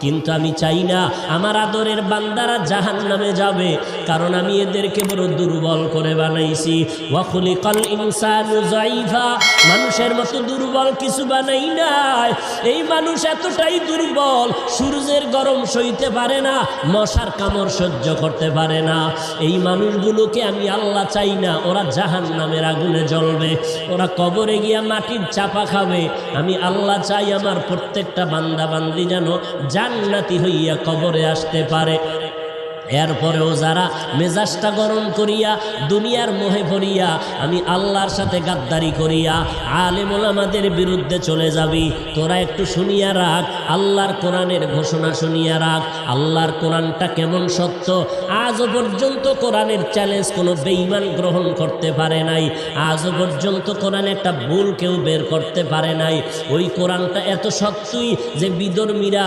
কিন্তু আমি চাই না আমার আদরের বান্দারা জাহান্নামে যাবে, কারণ আমি এদেরকে বড় দুর্বল করে বানাইছি। ওয়া খুলিকাল ইনসানু যায়ীফা, মানুষের মতো দুর্বল কিছু বানাই নাই। এই মানুষ এতটাই দুর্বল, সূর্যের গরম সইতে পারে না, মশার কামড় সহ্য করতে পারে না। এই মানুষগুলোকে আমি আল্লাহ চাই না ওরা জাহান্নামের আগুনে জ্বলবে, ওরা কবরে গিয়া মাটির চাপা খাবে। আমি আল্লাহ চাই আমার প্রত্যেকটা বান্দা বান্দি যেন জান্নাতি হইয়া কবরে আসতে পারে। এরপরেও যারা মেজাজটা গরম করিয়া দুনিয়ার মোহে পড়িয়া আমি আল্লাহর সাথে গাদ্দারি করিয়া আলেম ওলামাদের বিরুদ্ধে চলে যাবি, তোরা একটু শুনিয়া রাখ, আল্লাহর কোরআনের ঘোষণা শুনিয়া রাখ। আল্লাহর কোরআনটা কেমন সত্য, আজও পর্যন্ত কোরআনের চ্যালেঞ্জ কোনো বেঈমান গ্রহণ করতে পারে নাই। আজও পর্যন্ত কোরআনে একটা ভুল কেউ বের করতে পারে নাই। ওই কোরআনটা এত সত্যই যে বিধর্মীরা